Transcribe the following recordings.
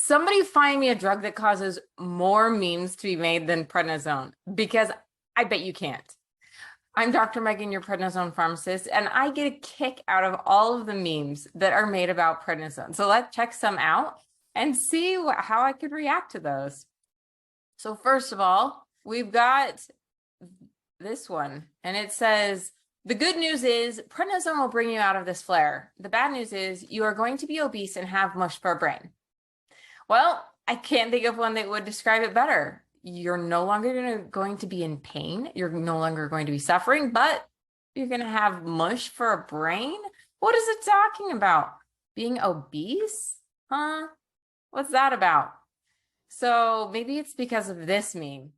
Somebody find me a drug that causes more memes to be made than prednisone, because I bet you can't. I'm Dr. Megan, your prednisone pharmacist, and I get a kick out of all of the memes that are made about prednisone. So let's check some out and see how I could react to those. So first of all, we've got this one, and it says, the good news is prednisone will bring you out of this flare. The bad news is you are going to be obese and have mush for a brain. Well, I can't think of one that would describe it better. You're no longer going to be in pain. You're no longer going to be suffering, but you're going to have mush for a brain? What is it talking about? Being obese? Huh? What's that about? So maybe it's because of this meme.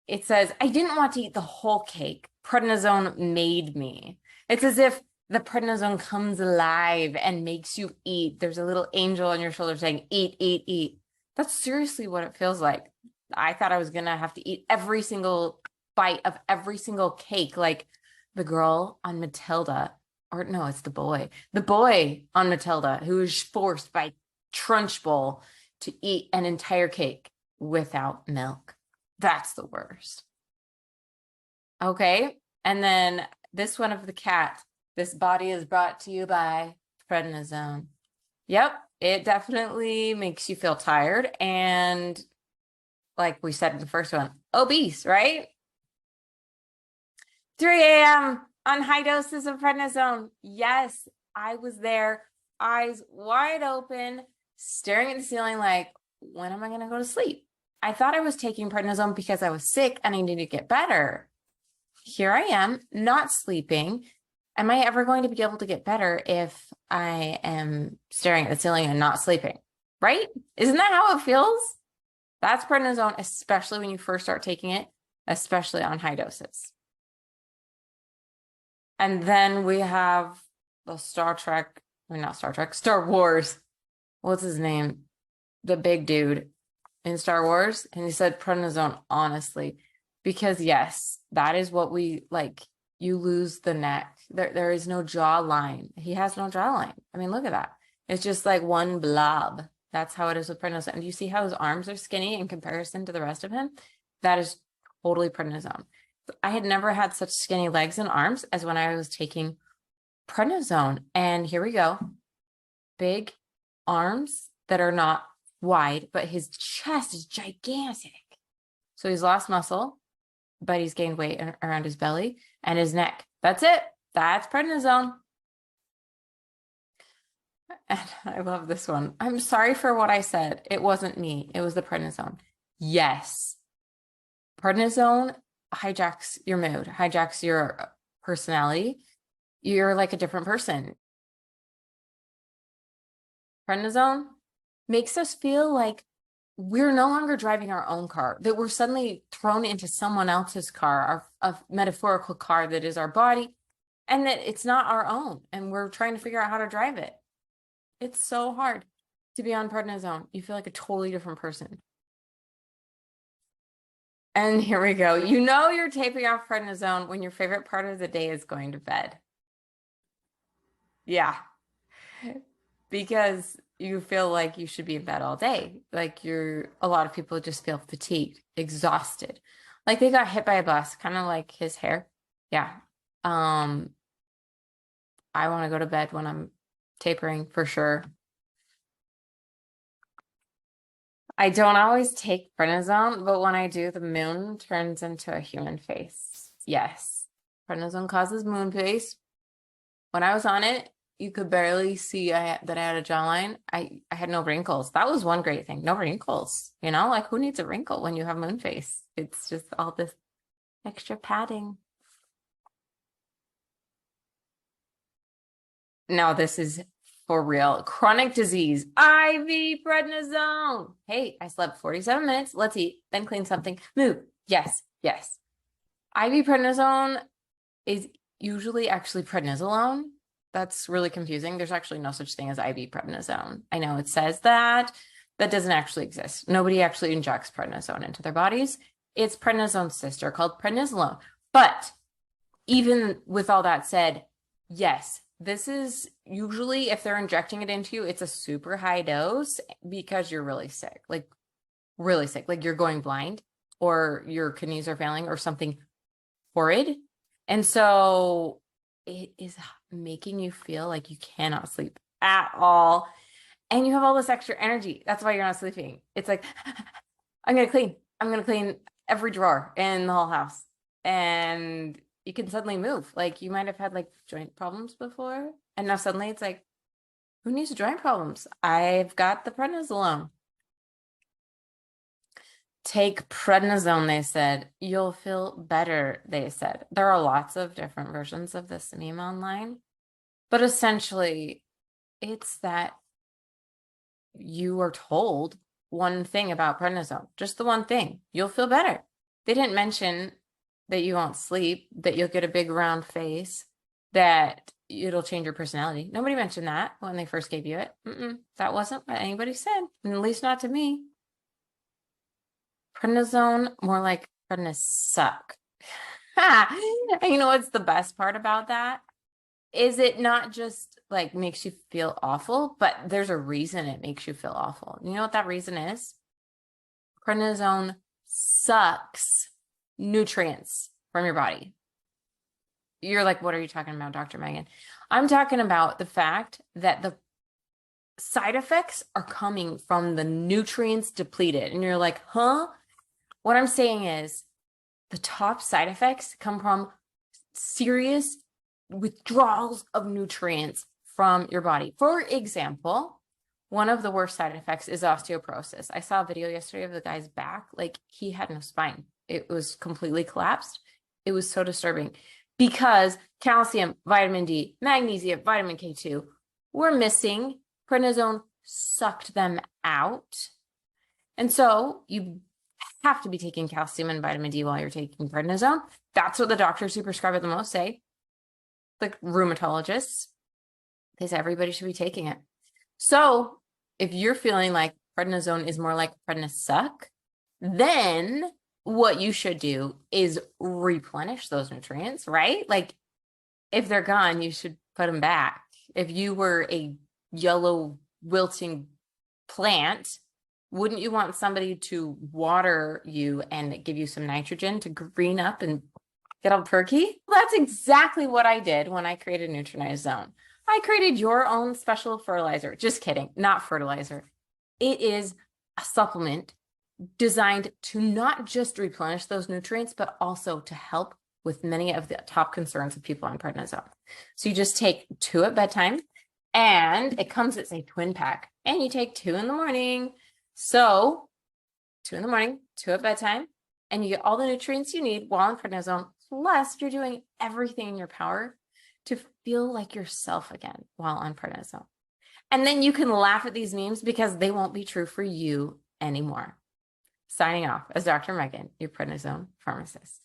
It says, I didn't want to eat the whole cake. Prednisone made me. It's as if the prednisone comes alive and makes you eat. There's a little angel on your shoulder saying, eat, eat, eat. That's seriously what it feels like. I thought I was going to have to eat every single bite of every single cake, like the girl on Matilda, or no, it's the boy on Matilda who is forced by Trunchbull to eat an entire cake without milk. That's the worst. Okay. And then this one of the cat, this body is brought to you by prednisone. Yep. It definitely makes you feel tired. And like we said in the first one, obese, right? 3 a.m. on high doses of prednisone. Yes, I was there, eyes wide open, staring at the ceiling like, when am I going to go to sleep? I thought I was taking prednisone because I was sick and I needed to get better. Here I am, not sleeping. Am I ever going to be able to get better if I am staring at the ceiling and not sleeping? Right? Isn't that how it feels? That's prednisone, especially when you first start taking it, especially on high doses. And then we have the Star Wars. What's his name? The big dude in Star Wars. And he said prednisone, honestly, because yes, that is what we like. You lose the neck. There is no jawline. He has no jawline. I mean, look at that. It's just like one blob. That's how it is with prednisone. And you see how his arms are skinny in comparison to the rest of him? That is totally prednisone. I had never had such skinny legs and arms as when I was taking prednisone. And here we go. Big arms that are not wide, but his chest is gigantic. So he's lost muscle, but he's gained weight around his belly and his neck. That's it. That's prednisone. And I love this one. I'm sorry for what I said. It wasn't me. It was the prednisone. Yes. Prednisone hijacks your mood, hijacks your personality. You're like a different person. Prednisone makes us feel like we're no longer driving our own car, that we're suddenly thrown into someone else's car, a metaphorical car that is our body, and that it's not our own, and we're trying to figure out how to drive it. It's so hard to be on prednisone. You feel like a totally different person. And here we go. You know you're taping off prednisone when your favorite part of the day is going to bed. Yeah. Because you feel like you should be in bed all day. Like a lot of people just feel fatigued, exhausted. Like they got hit by a bus, kind of like his hair. Yeah. I want to go to bed when I'm tapering for sure. I don't always take prednisone, but when I do, the moon turns into a human face. Yes. Prednisone causes moon face. When I was on it, you could barely see that I had a jawline. I had no wrinkles. That was one great thing. No wrinkles. You know, like who needs a wrinkle when you have moon face? It's just all this extra padding. Now this is for real. Chronic disease. IV prednisone. Hey, I slept 47 minutes. Let's eat, then clean something. Move. Yes, yes. IV prednisone is usually actually prednisolone. That's really confusing. There's actually no such thing as IV prednisone. I know it says that. That doesn't actually exist. Nobody actually injects prednisone into their bodies. It's prednisone's sister called prednisolone. But even with all that said, yes, This is usually, if they're injecting it into you, it's a super high dose because you're really sick, like really sick, like you're going blind or your kidneys are failing or something horrid. And so it is making you feel like you cannot sleep at all. And you have all this extra energy. That's why you're not sleeping. It's like, I'm going to clean every drawer in the whole house. And you can suddenly move. Like you might have had like joint problems before. And now suddenly it's like, who needs joint problems? I've got the prednisone. Take prednisone, they said. You'll feel better, they said. There are lots of different versions of this meme online. But essentially, it's that you are told one thing about prednisone, just the one thing. You'll feel better. They didn't mention that you won't sleep, that you'll get a big round face, that it'll change your personality. Nobody mentioned that when they first gave you it. That wasn't what anybody said, at least not to me. Prednisone, more like prednisuck. And you know what's the best part about that? Is it not just like makes you feel awful, but there's a reason it makes you feel awful. You know what that reason is? Prednisone sucks nutrients from your body. You're like, what are you talking about, Dr. Megan? I'm talking about the fact that the side effects are coming from the nutrients depleted. And you're like, huh? What I'm saying is the top side effects come from serious withdrawals of nutrients from your body. For example, one of the worst side effects is osteoporosis. I saw a video yesterday of the guy's back, like he had no spine. It was completely collapsed. It was so disturbing because calcium, vitamin D, magnesium, vitamin K2 were missing. Prednisone sucked them out. And so you have to be taking calcium and vitamin D while you're taking prednisone. That's what the doctors who prescribe it the most say. Like rheumatologists, they say everybody should be taking it. So if you're feeling like prednisone is more like prednisuck, then what you should do is replenish those nutrients, right? Like if they're gone, you should put them back. If you were a yellow wilting plant, wouldn't you want somebody to water you and give you some nitrogen to green up and get all perky? Well, that's exactly what I did when I created Neu Nutranize Zone. I created your own special fertilizer. Just kidding, not fertilizer. It is a supplement designed to not just replenish those nutrients, but also to help with many of the top concerns of people on prednisone. So you just take 2 at bedtime, and it comes as a twin pack, and you take 2 in the morning. So 2 in the morning, 2 at bedtime, and you get all the nutrients you need while on prednisone. Plus, you're doing everything in your power to feel like yourself again while on prednisone. And then you can laugh at these memes because they won't be true for you anymore. Signing off as Dr. Megan, your prednisone pharmacist.